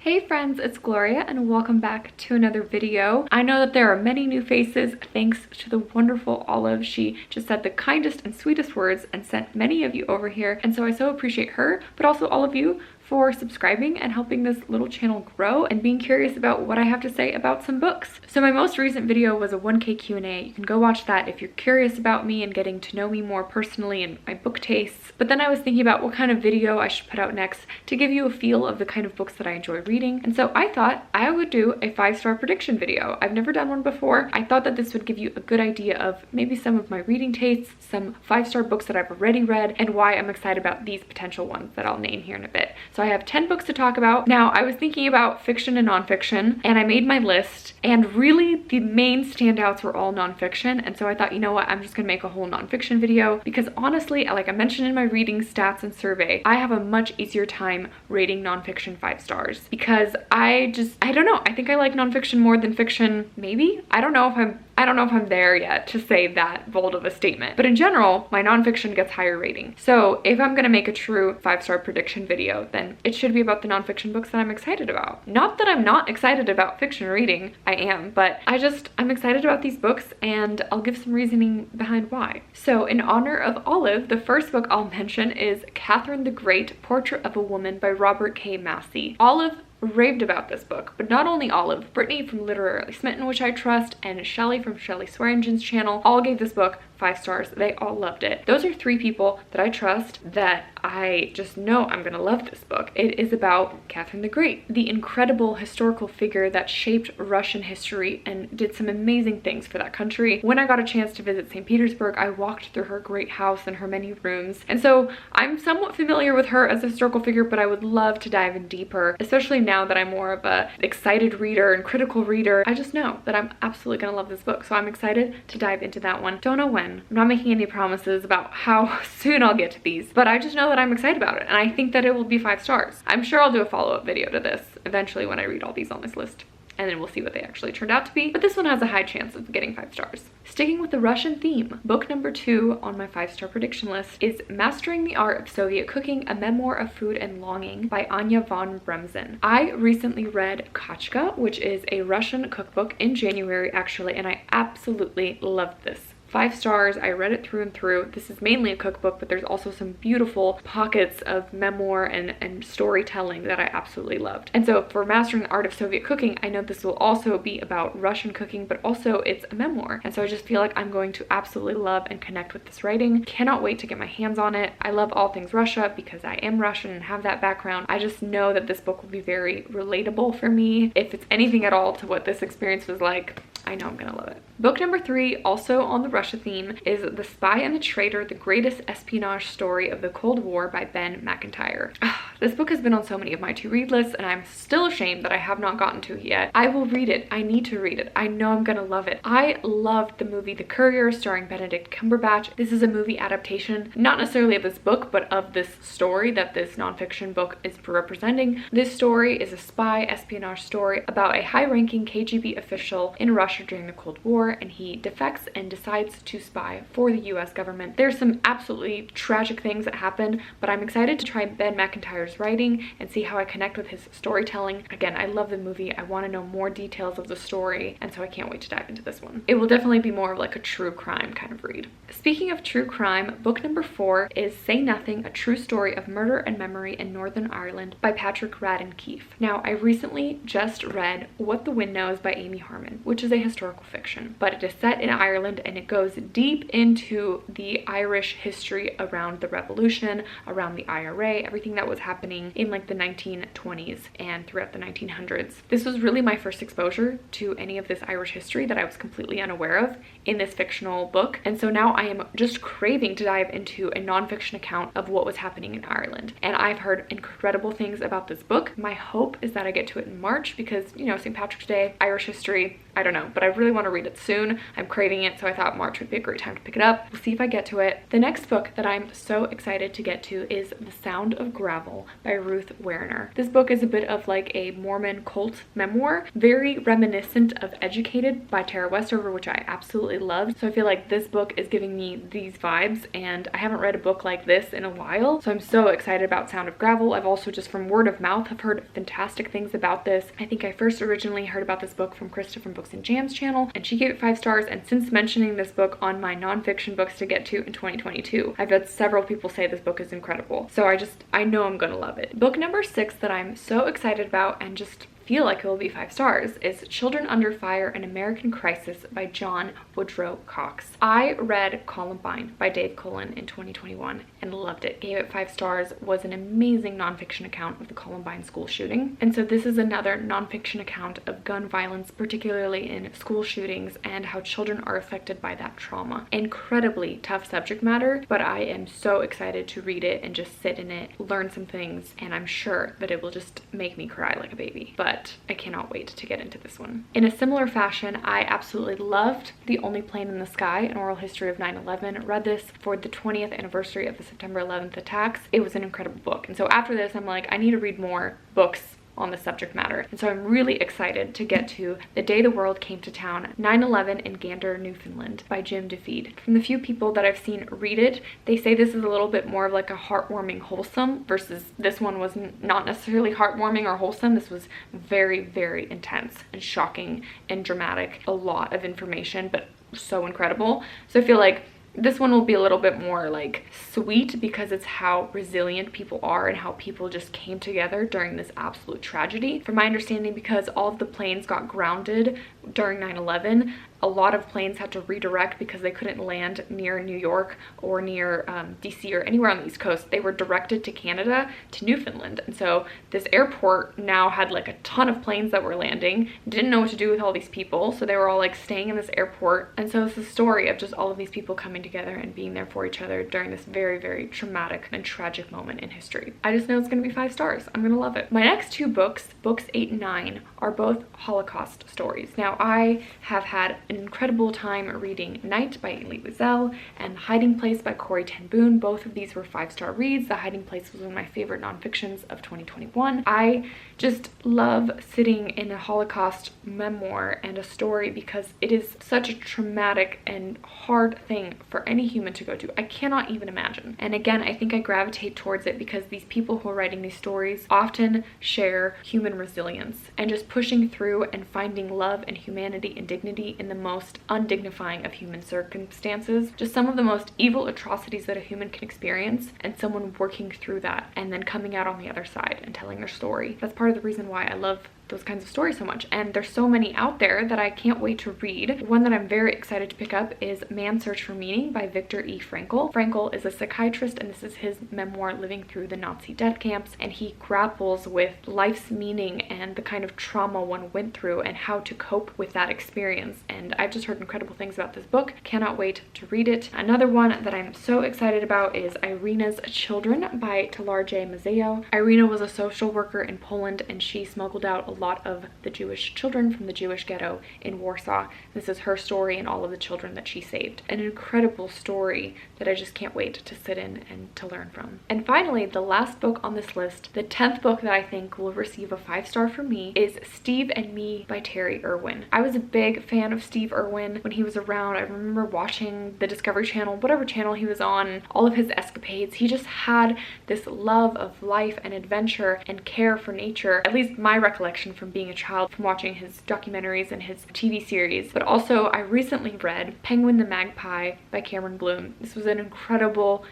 Hey friends, it's Gloria and welcome back to another video. I know that there are many new faces thanks to the wonderful Olive. She just said the kindest and sweetest words and sent many of you over here, and so I so appreciate her, but also all of you for subscribing and helping this little channel grow and being curious about what I have to say about some books. So my most recent video was a 1K Q&A. You can go watch that if you're curious about me and getting to know me more personally and my book tastes. But then I was thinking about what kind of video I should put out next to give you a feel of the kind of books that I enjoy reading. And so I thought I would do a 5-star prediction video. I've never done one before. I thought that this would give you a good idea of maybe some of my reading tastes, some 5-star books that I've already read, and why I'm excited about these potential ones that I'll name here in a bit. So I have 10 books to talk about. Now, I was thinking about fiction and nonfiction, and I made my list, and really the main standouts were all nonfiction, and so I thought, you know what, I'm just gonna make a whole nonfiction video, because honestly, like I mentioned in my reading stats and survey, I have a much easier time rating nonfiction 5 stars, because I don't know, I think I like nonfiction more than fiction, maybe? I don't know if I'm there yet to say that bold of a statement. But in general, my nonfiction gets higher rating. So if I'm gonna make a true 5-star prediction video, then it should be about the nonfiction books that I'm excited about. Not that I'm not excited about fiction reading, I am, but I'm excited about these books and I'll give some reasoning behind why. So in honor of Olive, the first book I'll mention is Catherine the Great, Portrait of a Woman by Robert K. Massey. Olive raved about this book, but not only Olive, Brittany from Literarily Smitten, which I trust, and Shelley from Shelley Swearengen's channel all gave this book 5 stars. They all loved it. Those are 3 people that I trust, that I just know I'm gonna love this book. It is about Catherine the Great, the incredible historical figure that shaped Russian history and did some amazing things for that country. When I got a chance to visit St. Petersburg, I walked through her great house and her many rooms, and so I'm somewhat familiar with her as a historical figure, but I would love to dive in deeper, especially now that I'm more of a excited reader and critical reader. I just know that I'm absolutely gonna love this book, so I'm excited to dive into that one. Don't know when. I'm not making any promises about how soon I'll get to these, but I just know that I'm excited about it, and I think that it will be 5 stars. I'm sure I'll do a follow-up video to this eventually when I read all these on this list, and then we'll see what they actually turned out to be, but this one has a high chance of getting 5 stars. Sticking with the Russian theme, book number 2 on my 5-star prediction list is Mastering the Art of Soviet Cooking, a Memoir of Food and Longing by Anya von Bremzen. I recently read Kachka, which is a Russian cookbook, in January actually, and I absolutely loved this. 5 stars. I read it through and through. This is mainly a cookbook, but there's also some beautiful pockets of memoir and storytelling that I absolutely loved. And so for Mastering the Art of Soviet Cooking, I know this will also be about Russian cooking, but also it's a memoir. And so I just feel like I'm going to absolutely love and connect with this writing. Cannot wait to get my hands on it. I love all things Russia because I am Russian and have that background. I just know that this book will be very relatable for me. If it's anything at all to what this experience was like, I know I'm gonna love it. Book number 3, also on the Russia theme, is The Spy and the Traitor, the Greatest Espionage Story of the Cold War by Ben McIntyre. This book has been on so many of my to-read lists, and I'm still ashamed that I have not gotten to it yet. I will read it. I need to read it. I know I'm gonna love it. I loved the movie The Courier starring Benedict Cumberbatch. This is a movie adaptation, not necessarily of this book, but of this story that this nonfiction book is representing. This story is a spy espionage story about a high-ranking KGB official in Russia during the Cold War, and he defects and decides to spy for the US government. There's some absolutely tragic things that happen, but I'm excited to try Ben McIntyre's writing and see how I connect with his storytelling. Again, I love the movie. I want to know more details of the story, and so I can't wait to dive into this one. It will definitely be more of like a true crime kind of read. Speaking of true crime, book number 4 is Say Nothing, a True Story of Murder and Memory in Northern Ireland by Patrick Radden Keefe. Now, I recently just read What the Wind Knows by Amy Harmon, which is a historical fiction, but it is set in Ireland and it goes deep into the Irish history around the revolution, around the IRA, everything that was happening in like the 1920s and throughout the 1900s. This was really my first exposure to any of this Irish history that I was completely unaware of in this fictional book, and so now I am just craving to dive into a nonfiction account of what was happening in Ireland, and I've heard incredible things about this book. My hope is that I get to it in March because, you know, St. Patrick's Day, Irish history, I don't know, but I really want to read it soon. I'm craving it, so I thought March would be a great time to pick it up. We'll see if I get to it. The next book that I'm so excited to get to is The Sound of Gravel Camel by Ruth Werner. This book is a bit of like a Mormon cult memoir, very reminiscent of Educated by Tara Westover, which I absolutely loved. So I feel like this book is giving me these vibes, and I haven't read a book like this in a while, so I'm so excited about Sound of Gravel. I've also just from word of mouth have heard fantastic things about this. I think I first originally heard about this book from Krista from Books and Jams channel, and she gave it 5 stars, and since mentioning this book on my nonfiction books to get to in 2022, I've had several people say this book is incredible. So I know I'm gonna love it. Book number 6 that I'm so excited about and just feel like it will be 5 stars is Children Under Fire: An American Crisis by John Woodrow Cox. I read Columbine by Dave Cullen in 2021 and loved it. Gave it 5 stars, was an amazing nonfiction account of the Columbine school shooting. And so this is another nonfiction account of gun violence, particularly in school shootings, and how children are affected by that trauma. Incredibly tough subject matter, but I am so excited to read it and just sit in it, learn some things, and I'm sure that it will just make me cry like a baby. But I cannot wait to get into this one. In a similar fashion, I absolutely loved The Only Plane in the Sky, An Oral History of 9/11. Read this for the 20th anniversary of the September 11th attacks. It was an incredible book. And so after this, I'm like, I need to read more books on the subject matter. And so I'm really excited to get to The Day the World Came to Town, 9/11 in Gander, Newfoundland by Jim DeFeed. From the few people that I've seen read it, they say this is a little bit more of like a heartwarming, wholesome, versus this one was not necessarily heartwarming or wholesome. This was very, very intense and shocking and dramatic. A lot of information, but so incredible. So I feel like this one will be a little bit more like sweet because it's how resilient people are and how people just came together during this absolute tragedy. From my understanding, because all of the planes got grounded during 9/11, a lot of planes had to redirect because they couldn't land near New York or near DC or anywhere on the East Coast. They were directed to Canada, to Newfoundland. And so this airport now had like a ton of planes that were landing, didn't know what to do with all these people. So they were all like staying in this airport. And so it's the story of just all of these people coming together and being there for each other during this very, very traumatic and tragic moment in history. I just know it's gonna be 5 stars. I'm gonna love it. My next 2 books, books 8 and 9, are both Holocaust stories. Now I have had an incredible time reading Night by Elie Wiesel and The Hiding Place by Corrie ten Boom. Both of these were 5-star reads. The Hiding Place was one of my favorite nonfictions of 2021. I just love sitting in a Holocaust memoir and a story because it is such a traumatic and hard thing for any human to go to. I cannot even imagine. And again, I think I gravitate towards it because these people who are writing these stories often share human resilience and just pushing through and finding love and humanity and dignity in the most undignifying of human circumstances. Just some of the most evil atrocities that a human can experience, and someone working through that and then coming out on the other side and telling their story. That's part of the reason why I love those kinds of stories so much, and there's so many out there that I can't wait to read. One that I'm very excited to pick up is Man's Search for Meaning by Viktor E. Frankl. Frankl is a psychiatrist, and this is his memoir living through the Nazi death camps, and he grapples with life's meaning and the kind of trauma one went through and how to cope with that experience. And I've just heard incredible things about this book. Cannot wait to read it. Another one that I'm so excited about is Irina's Children by Talar J. Mazeo. Irina was a social worker in Poland, and she smuggled out a lot of the Jewish children from the Jewish ghetto in Warsaw. This is her story and all of the children that she saved. An incredible story that I just can't wait to sit in and to learn from. And finally, the last book on this list, the 10th book that I think will receive a 5-star from me, is Steve and Me by Terry Irwin. I was a big fan of Steve Irwin when he was around. I remember watching the Discovery Channel, whatever channel he was on, all of his escapades. He just had this love of life and adventure and care for nature, at least my recollection from being a child, from watching his documentaries and his TV series. But also I recently read Penguin the Magpie by Cameron Bloom. This was an incredible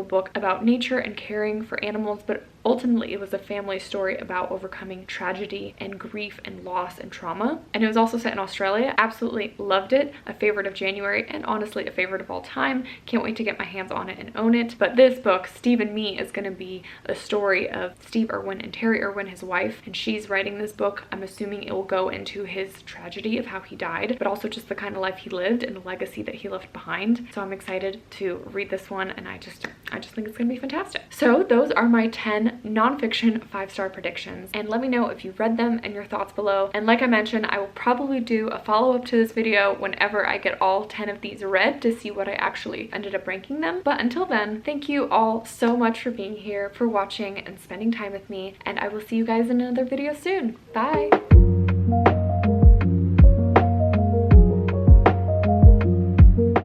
book about nature and caring for animals, but ultimately it was a family story about overcoming tragedy and grief and loss and trauma. And it was also set in Australia. Absolutely loved it. A favorite of January, and honestly a favorite of all time. Can't wait to get my hands on it and own it. But this book, Steve and Me, is going to be a story of Steve Irwin and Terry Irwin, his wife, and she's writing this book. I'm assuming it will go into his tragedy of how he died, but also just the kind of life he lived and the legacy that he left behind. So I'm excited to read this one, and I just think it's gonna be fantastic. So those are my 10 10 nonfiction 5-star predictions, and let me know if you've read them and your thoughts below. And like I mentioned, I will probably do a follow-up to this video whenever I get all 10 of these read to see what I actually ended up ranking them. But until then, thank you all so much for being here, for watching and spending time with me, and I will see you guys in another video soon. Bye!